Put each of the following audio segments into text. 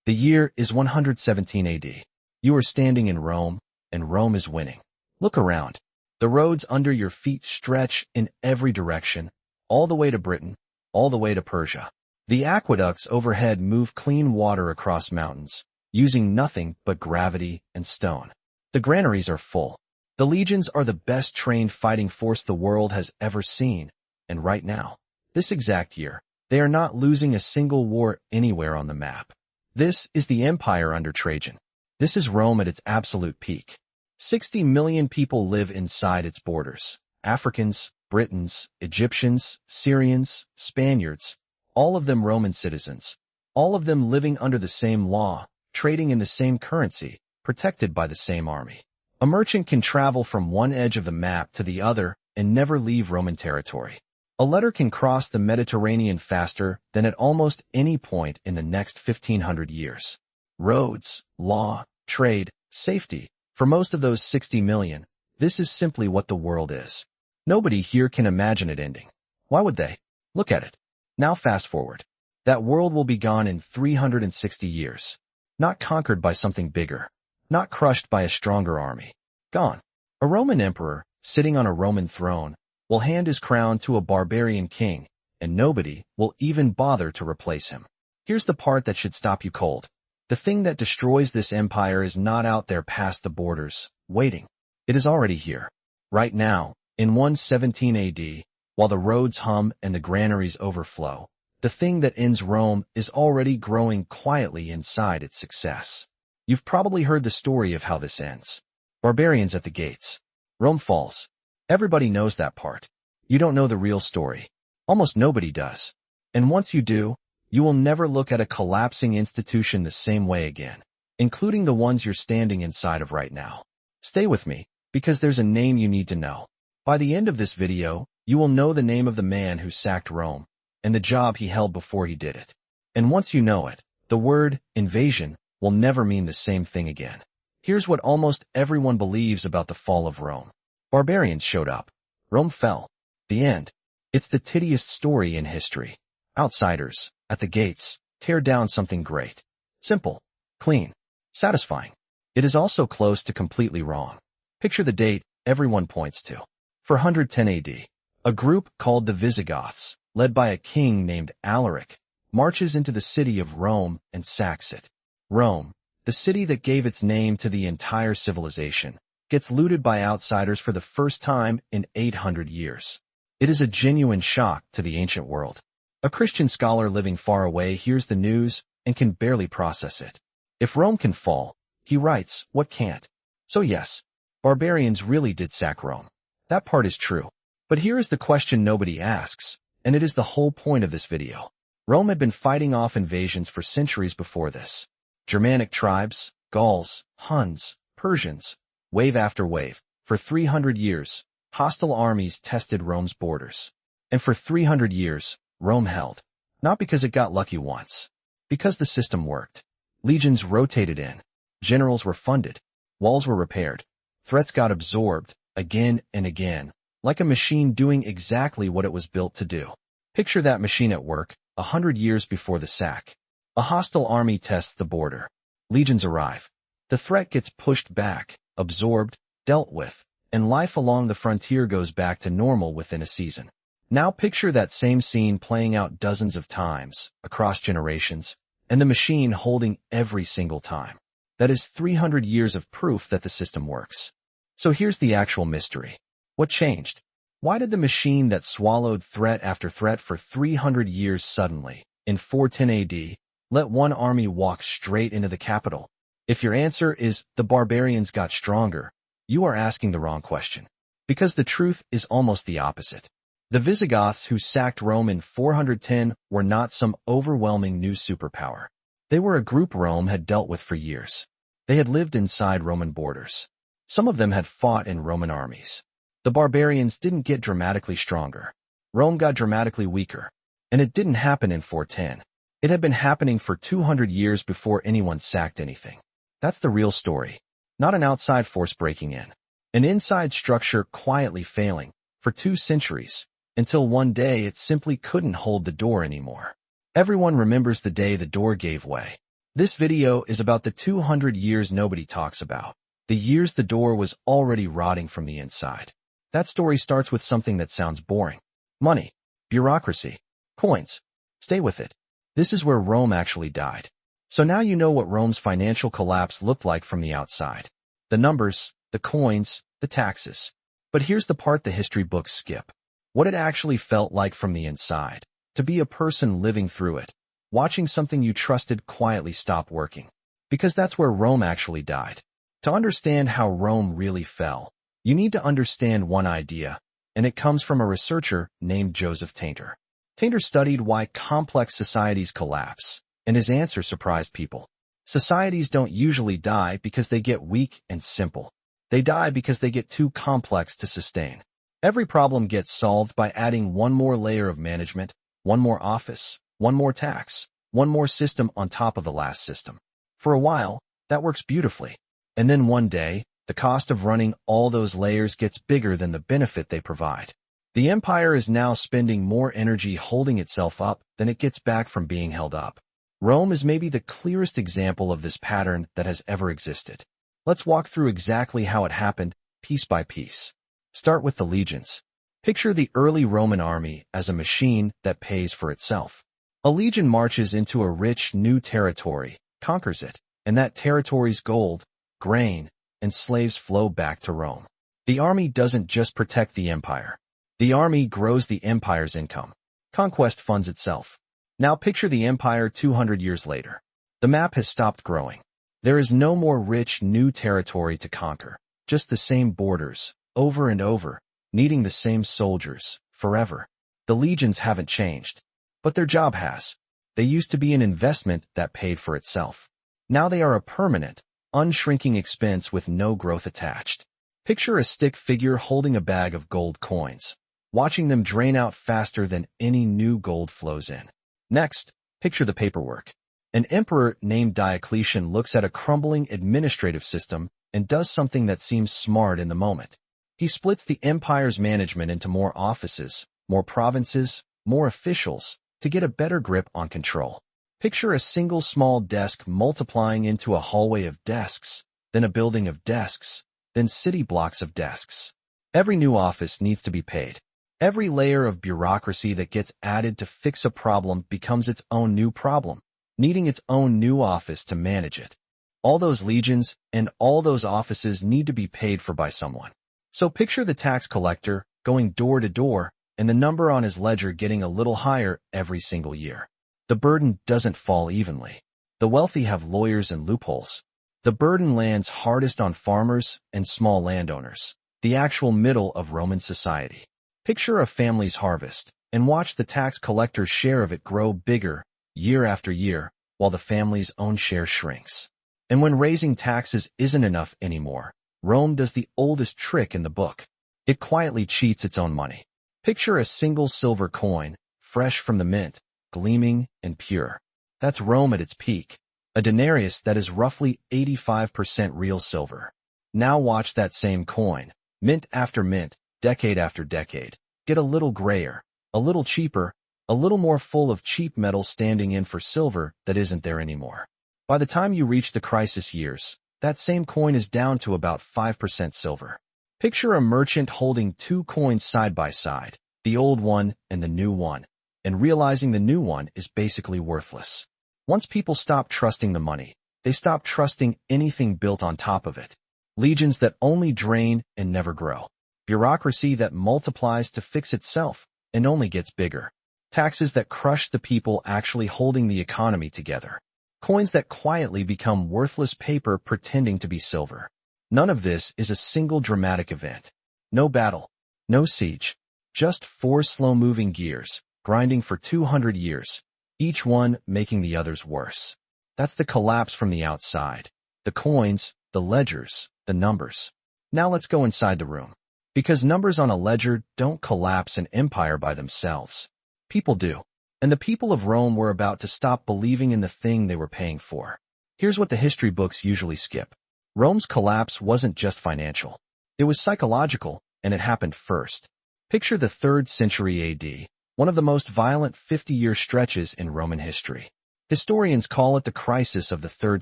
The year is 117 AD. You are standing in Rome, and Rome is winning. Look around. The roads under your feet stretch in every direction, all the way to Britain, all the way to Persia. The aqueducts overhead move clean water across mountains, using nothing but gravity and stone. The granaries are full. The legions are the best trained fighting force the world has ever seen, and right now, this exact year, they are not losing a single war anywhere on the map. This is the empire under Trajan. This is Rome at its absolute peak. 60 million people live inside its borders. Africans, Britons, Egyptians, Syrians, Spaniards, all of them Roman citizens. All of them living under the same law, trading in the same currency, protected by the same army. A merchant can travel from one edge of the map to the other and never leave Roman territory. A letter can cross the Mediterranean faster than at almost any point in the next 1500 years. Roads, law, trade, safety. For most of those 60 million, this is simply what the world is. Nobody here can imagine it ending. Why would they? Look at it. Now fast forward. That world will be gone in 360 years. Not conquered by something bigger. Not crushed by a stronger army. Gone. A Roman emperor, sitting on a Roman throne, will hand his crown to a barbarian king, and nobody will even bother to replace him. Here's the part that should stop you cold. The thing that destroys this empire is not out there past the borders, waiting. It is already here. Right now, in 117 AD, while the roads hum and the granaries overflow, the thing that ends Rome is already growing quietly inside its success. You've probably heard the story of how this ends. Barbarians at the gates. Rome falls. Everybody knows that part. You don't know the real story. Almost nobody does. And once you do, you will never look at a collapsing institution the same way again, including the ones you're standing inside of right now. Stay with me, because there's a name you need to know. By the end of this video, you will know the name of the man who sacked Rome, and the job he held before he did it. And once you know it, the word invasion will never mean the same thing again. Here's what almost everyone believes about the fall of Rome. Barbarians showed up. Rome fell. The end. It's the tittiest story in history. Outsiders, at the gates, tear down something great. Simple, clean, satisfying. It is also close to completely wrong. Picture the date everyone points to. 410 AD. A group called the Visigoths, led by a king named Alaric, marches into the city of Rome and sacks it. Rome, the city that gave its name to the entire civilization, gets looted by outsiders for the first time in 800 years. It is a genuine shock to the ancient world. A Christian scholar living far away hears the news and can barely process it. If Rome can fall, he writes, what can't? So yes, barbarians really did sack Rome. That part is true. But here is the question nobody asks, and it is the whole point of this video. Rome had been fighting off invasions for centuries before this. Germanic tribes, Gauls, Huns, Persians, wave after wave. For 300 years, hostile armies tested Rome's borders. And for 300 years, Rome held. Not because it got lucky once. Because the system worked. Legions rotated in. Generals were funded. Walls were repaired. Threats got absorbed, again and again, like a machine doing exactly what it was built to do. Picture that machine at work, 100 years before the sack. A hostile army tests the border. Legions arrive. The threat gets pushed back, absorbed, dealt with, and life along the frontier goes back to normal within a season. Now picture that same scene playing out dozens of times, across generations, and the machine holding every single time. That is 300 years of proof that the system works. So here's the actual mystery. What changed? Why did the machine that swallowed threat after threat for 300 years suddenly, in 410 AD, let one army walk straight into the capital? If your answer is the barbarians got stronger, you are asking the wrong question. Because the truth is almost the opposite. The Visigoths who sacked Rome in 410 were not some overwhelming new superpower. They were a group Rome had dealt with for years. They had lived inside Roman borders. Some of them had fought in Roman armies. The barbarians didn't get dramatically stronger. Rome got dramatically weaker. And it didn't happen in 410. It had been happening for 200 years before anyone sacked anything. That's the real story. Not an outside force breaking in. An inside structure quietly failing for 2 centuries, until one day it simply couldn't hold the door anymore. Everyone remembers the day the door gave way. This video is about the 200 years nobody talks about. The years the door was already rotting from the inside. That story starts with something that sounds boring. Money. Bureaucracy. Coins. Stay with it. This is where Rome actually died. So now you know what Rome's financial collapse looked like from the outside. The numbers, the coins, the taxes. But here's the part the history books skip. What it actually felt like from the inside. To be a person living through it. Watching something you trusted quietly stop working. Because that's where Rome actually died. To understand how Rome really fell, you need to understand one idea, and it comes from a researcher named Joseph Tainter. Tainter studied why complex societies collapse, and his answer surprised people. Societies don't usually die because they get weak and simple. They die because they get too complex to sustain. Every problem gets solved by adding one more layer of management, one more office, one more tax, one more system on top of the last system. For a while, that works beautifully. And then one day, the cost of running all those layers gets bigger than the benefit they provide. The empire is now spending more energy holding itself up than it gets back from being held up. Rome is maybe the clearest example of this pattern that has ever existed. Let's walk through exactly how it happened, piece by piece. Start with the legions. Picture the early Roman army as a machine that pays for itself. A legion marches into a rich new territory, conquers it, and that territory's gold, grain, and slaves flow back to Rome. The army doesn't just protect the empire. The army grows the empire's income. Conquest funds itself. Now picture the empire 200 years later. The map has stopped growing. There is no more rich new territory to conquer, just the same borders, over and over, needing the same soldiers, forever. The legions haven't changed, but their job has. They used to be an investment that paid for itself. Now they are a permanent, unshrinking expense with no growth attached. Picture a stick figure holding a bag of gold coins, watching them drain out faster than any new gold flows in. Next, picture the paperwork. An emperor named Diocletian looks at a crumbling administrative system and does something that seems smart in the moment. He splits the empire's management into more offices, more provinces, more officials, to get a better grip on control. Picture a single small desk multiplying into a hallway of desks, then a building of desks, then city blocks of desks. Every new office needs to be paid. Every layer of bureaucracy that gets added to fix a problem becomes its own new problem, needing its own new office to manage it. All those legions and all those offices need to be paid for by someone. So picture the tax collector going door to door and the number on his ledger getting a little higher every single year. The burden doesn't fall evenly. The wealthy have lawyers and loopholes. The burden lands hardest on farmers and small landowners, the actual middle of Roman society. Picture a family's harvest and watch the tax collector's share of it grow bigger year after year while the family's own share shrinks. And when raising taxes isn't enough anymore, Rome does the oldest trick in the book. It quietly cheats its own money. Picture a single silver coin, fresh from the mint, gleaming and pure. That's Rome at its peak, a denarius that is roughly 85% real silver. Now watch that same coin, mint after mint, decade after decade, get a little grayer, a little cheaper, a little more full of cheap metal standing in for silver that isn't there anymore. By the time you reach the crisis years, that same coin is down to about 5% silver. Picture a merchant holding two coins side by side, the old one and the new one, and realizing the new one is basically worthless. Once people stop trusting the money, they stop trusting anything built on top of it. Legions that only drain and never grow. Bureaucracy that multiplies to fix itself and only gets bigger. Taxes that crush the people actually holding the economy together. Coins that quietly become worthless paper pretending to be silver. None of this is a single dramatic event. No battle, no siege, just four slow-moving gears, grinding for 200 years, each one making the others worse. That's the collapse from the outside. The coins, the ledgers, the numbers. Now let's go inside the room. Because numbers on a ledger don't collapse an empire by themselves. People do. And the people of Rome were about to stop believing in the thing they were paying for. Here's what the history books usually skip. Rome's collapse wasn't just financial. It was psychological, and it happened first. Picture the 3rd century AD, one of the most violent 50-year stretches in Roman history. Historians call it the crisis of the 3rd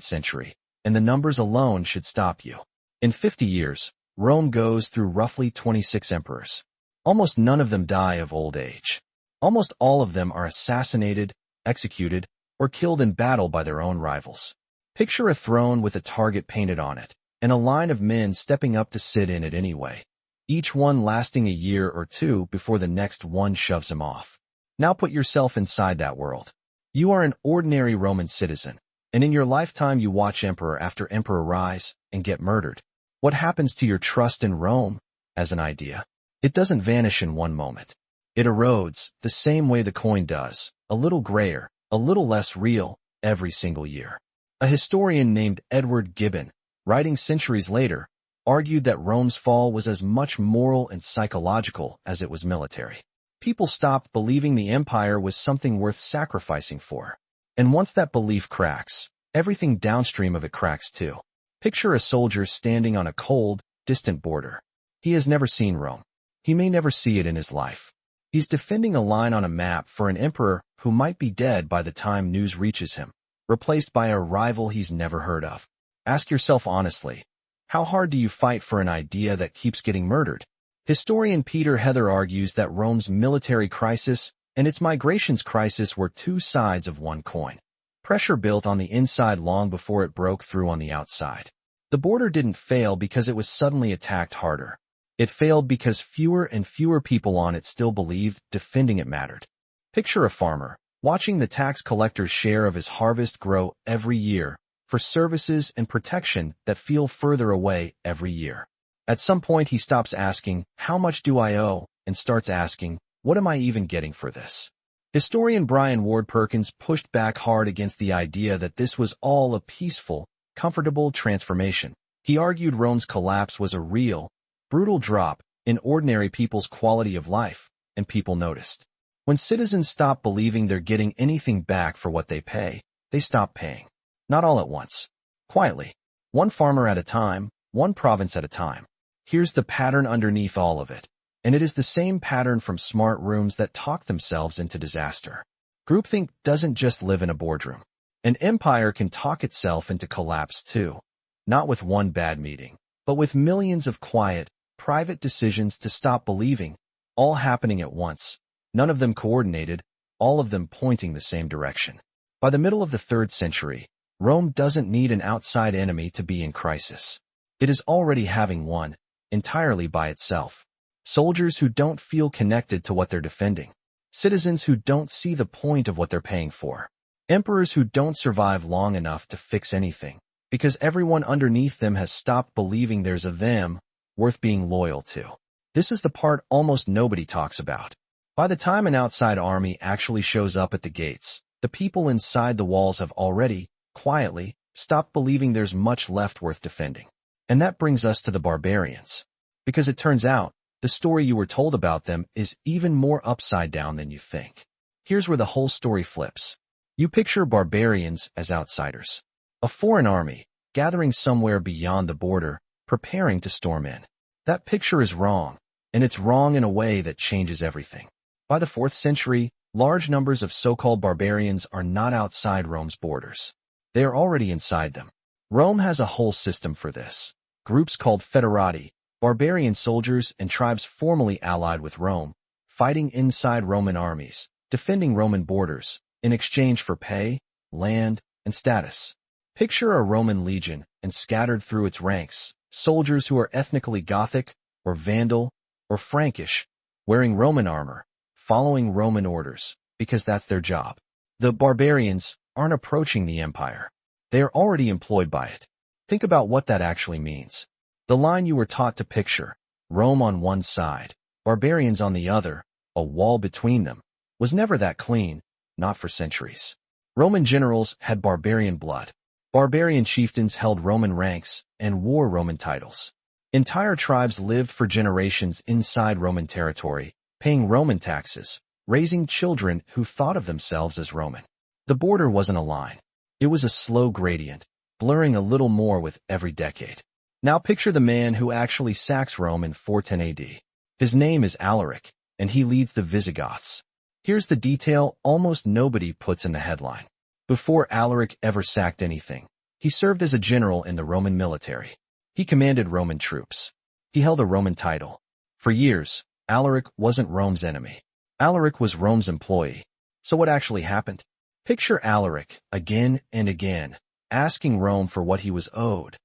century, and the numbers alone should stop you. In 50 years, Rome goes through roughly 26 emperors. Almost none of them die of old age. Almost all of them are assassinated, executed, or killed in battle by their own rivals. Picture a throne with a target painted on it, and a line of men stepping up to sit in it anyway, each one lasting a year or two before the next one shoves him off. Now put yourself inside that world. You are an ordinary Roman citizen, and in your lifetime you watch emperor after emperor rise and get murdered. What happens to your trust in Rome as an idea? It doesn't vanish in one moment. It erodes the same way the coin does, a little grayer, a little less real, every single year. A historian named Edward Gibbon, writing centuries later, argued that Rome's fall was as much moral and psychological as it was military. People stopped believing the empire was something worth sacrificing for. And once that belief cracks, everything downstream of it cracks too. Picture a soldier standing on a cold, distant border. He has never seen Rome. He may never see it in his life. He's defending a line on a map for an emperor who might be dead by the time news reaches him, replaced by a rival he's never heard of. Ask yourself honestly, how hard do you fight for an idea that keeps getting murdered? Historian Peter Heather argues that Rome's military crisis and its migrations crisis were two sides of one coin. Pressure built on the inside long before it broke through on the outside. The border didn't fail because it was suddenly attacked harder. It failed because fewer and fewer people on it still believed defending it mattered. Picture a farmer, watching the tax collector's share of his harvest grow every year for services and protection that feel further away every year. At some point he stops asking, "How much do I owe?" and starts asking, "What am I even getting for this?" Historian Bryan Ward-Perkins pushed back hard against the idea that this was all a peaceful, comfortable transformation. He argued Rome's collapse was a real, brutal drop in ordinary people's quality of life, and people noticed. When citizens stop believing they're getting anything back for what they pay, they stop paying. Not all at once. Quietly. One farmer at a time, one province at a time. Here's the pattern underneath all of it. And it is the same pattern from smart rooms that talk themselves into disaster. Groupthink doesn't just live in a boardroom. An empire can talk itself into collapse too. Not with one bad meeting, but with millions of quiet, private decisions to stop believing, all happening at once. None of them coordinated, all of them pointing the same direction. By the middle of the 3rd century, Rome doesn't need an outside enemy to be in crisis. It is already having one, entirely by itself. Soldiers who don't feel connected to what they're defending. Citizens who don't see the point of what they're paying for. Emperors who don't survive long enough to fix anything, because everyone underneath them has stopped believing there's a them worth being loyal to. This is the part almost nobody talks about. By the time an outside army actually shows up at the gates, the people inside the walls have already, quietly, stopped believing there's much left worth defending. And that brings us to the barbarians. Because it turns out, the story you were told about them is even more upside down than you think. Here's where the whole story flips. You picture barbarians as outsiders. A foreign army, gathering somewhere beyond the border, preparing to storm in. That picture is wrong, and it's wrong in a way that changes everything. By the 4th century, large numbers of so-called barbarians are not outside Rome's borders. They are already inside them. Rome has a whole system for this. Groups called foederati, barbarian soldiers and tribes formally allied with Rome, fighting inside Roman armies, defending Roman borders, in exchange for pay, land, and status. Picture a Roman legion, and scattered through its ranks, soldiers who are ethnically Gothic, or Vandal, or Frankish, wearing Roman armor, following Roman orders, because that's their job. The barbarians aren't approaching the empire. They are already employed by it. Think about what that actually means. The line you were taught to picture, Rome on one side, barbarians on the other, a wall between them, was never that clean, not for centuries. Roman generals had barbarian blood. Barbarian chieftains held Roman ranks and wore Roman titles. Entire tribes lived for generations inside Roman territory, paying Roman taxes, raising children who thought of themselves as Roman. The border wasn't a line. It was a slow gradient, blurring a little more with every decade. Now picture the man who actually sacks Rome in 410 AD. His name is Alaric, and he leads the Visigoths. Here's the detail almost nobody puts in the headline. Before Alaric ever sacked anything, he served as a general in the Roman military. He commanded Roman troops. He held a Roman title. For years, Alaric wasn't Rome's enemy. Alaric was Rome's employee. So what actually happened? Picture Alaric, again and again, asking Rome for what he was owed.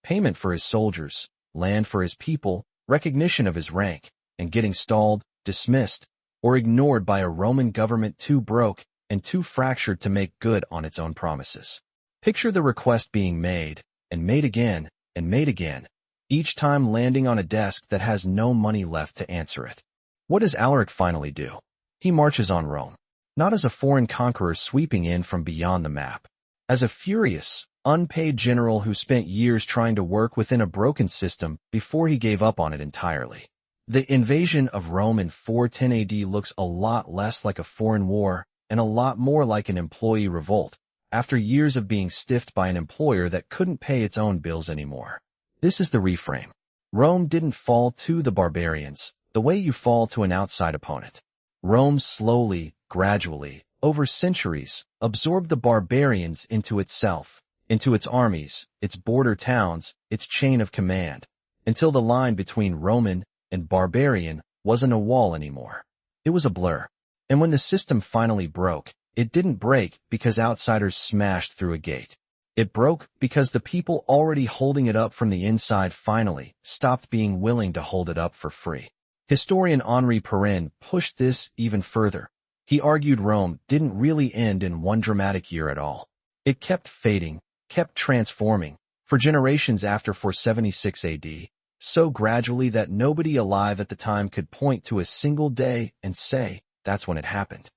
Payment for his soldiers, land for his people, recognition of his rank, and getting stalled, dismissed, or ignored by a Roman government too broke and too fractured to make good on its own promises. Picture the request being made, and made again, and made again, each time landing on a desk that has no money left to answer it. What does Alaric finally do? He marches on Rome, not as a foreign conqueror sweeping in from beyond the map, as a furious, unpaid general who spent years trying to work within a broken system before he gave up on it entirely. The invasion of Rome in 410 AD looks a lot less like a foreign war and a lot more like an employee revolt, after years of being stiffed by an employer that couldn't pay its own bills anymore. This is the reframe. Rome didn't fall to the barbarians the way you fall to an outside opponent. Rome slowly, gradually, over centuries, absorbed the barbarians into itself, into its armies, its border towns, its chain of command, until the line between Roman and barbarian wasn't a wall anymore. It was a blur. And when the system finally broke, it didn't break because outsiders smashed through a gate. It broke because the people already holding it up from the inside finally stopped being willing to hold it up for free. Historian Henri Perrin pushed this even further. He argued Rome didn't really end in one dramatic year at all. It kept fading, kept transforming, for generations after 476 AD, so gradually that nobody alive at the time could point to a single day and say, that's when it happened.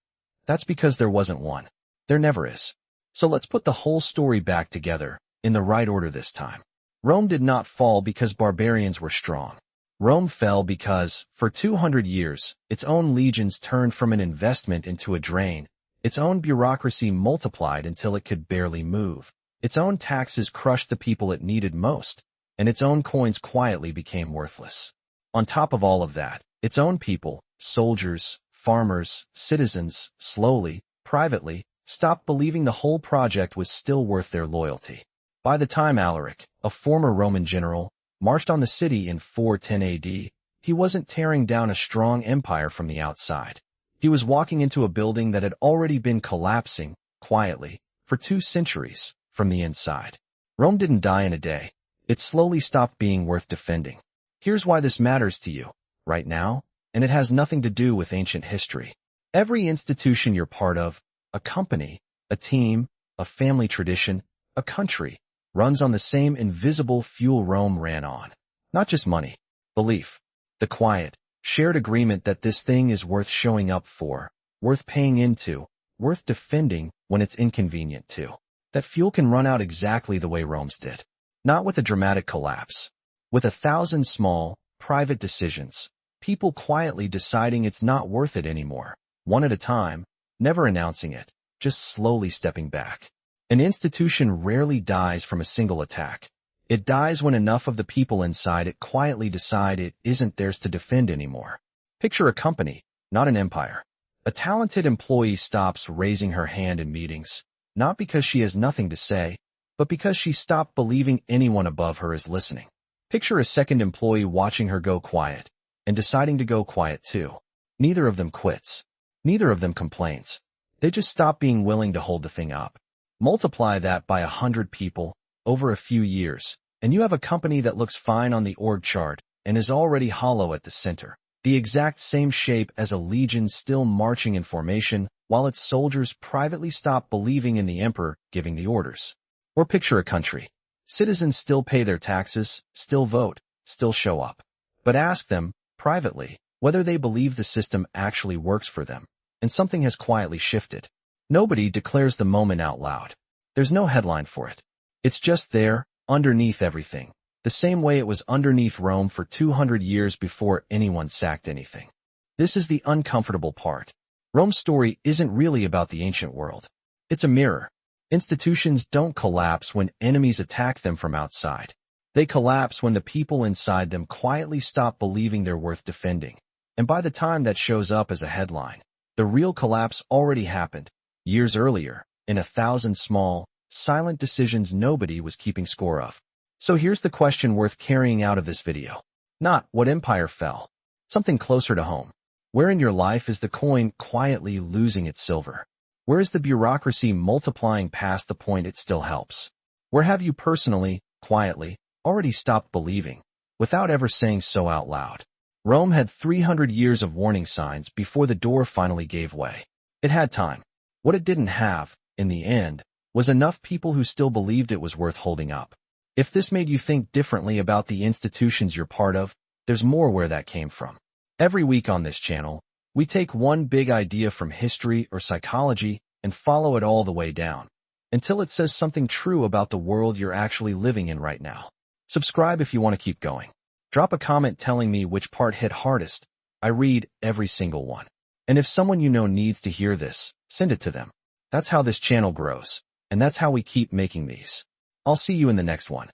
That's because there wasn't one. There never is. So let's put the whole story back together, in the right order this time. Rome did not fall because barbarians were strong. Rome fell because, for 200 years, its own legions turned from an investment into a drain, its own bureaucracy multiplied until it could barely move, its own taxes crushed the people it needed most, and its own coins quietly became worthless. On top of all of that, its own people, soldiers, farmers, citizens, slowly, privately, stopped believing the whole project was still worth their loyalty. By the time Alaric, a former Roman general, marched on the city in 410 AD, he wasn't tearing down a strong empire from the outside. He was walking into a building that had already been collapsing, quietly, for 2 centuries, from the inside. Rome didn't die in a day. It slowly stopped being worth defending. Here's why this matters to you, right now, and it has nothing to do with ancient history. Every institution you're part of, a company, a team, a family tradition, a country, runs on the same invisible fuel Rome ran on. Not just money, belief, the quiet, shared agreement that this thing is worth showing up for, worth paying into, worth defending when it's inconvenient to. That fuel can run out exactly the way Rome's did. Not with a dramatic collapse. With 1,000 small, private decisions. People quietly deciding it's not worth it anymore, one at a time, never announcing it, just slowly stepping back. An institution rarely dies from a single attack. It dies when enough of the people inside it quietly decide it isn't theirs to defend anymore. Picture a company, not an empire. A talented employee stops raising her hand in meetings, not because she has nothing to say, but because she stopped believing anyone above her is listening. Picture a second employee watching her go quiet, and deciding to go quiet too. Neither of them quits. Neither of them complains. They just stop being willing to hold the thing up. Multiply that by 100 people, over a few years, and you have a company that looks fine on the org chart and is already hollow at the center. The exact same shape as a legion still marching in formation, while its soldiers privately stop believing in the emperor giving the orders. Or picture a country. Citizens still pay their taxes, still vote, still show up. But ask them, privately, whether they believe the system actually works for them, and something has quietly shifted. Nobody declares the moment out loud. There's no headline for it. It's just there, underneath everything, the same way it was underneath Rome for 200 years before anyone sacked anything. This is the uncomfortable part. Rome's story isn't really about the ancient world. It's a mirror. Institutions don't collapse when enemies attack them from outside. They collapse when the people inside them quietly stop believing they're worth defending. And by the time that shows up as a headline, the real collapse already happened, years earlier, in 1,000 small, silent decisions nobody was keeping score of. So here's the question worth carrying out of this video. Not what empire fell. Something closer to home. Where in your life is the coin quietly losing its silver? Where is the bureaucracy multiplying past the point it still helps? Where have you personally, quietly, already stopped believing, without ever saying so out loud? Rome had 300 years of warning signs before the door finally gave way. It had time. What it didn't have, in the end, was enough people who still believed it was worth holding up. If this made you think differently about the institutions you're part of, there's more where that came from. Every week on this channel, we take one big idea from history or psychology and follow it all the way down, until it says something true about the world you're actually living in right now. Subscribe if you want to keep going. Drop a comment telling me which part hit hardest. I read every single one. And if someone you know needs to hear this, send it to them. That's how this channel grows, and that's how we keep making these. I'll see you in the next one.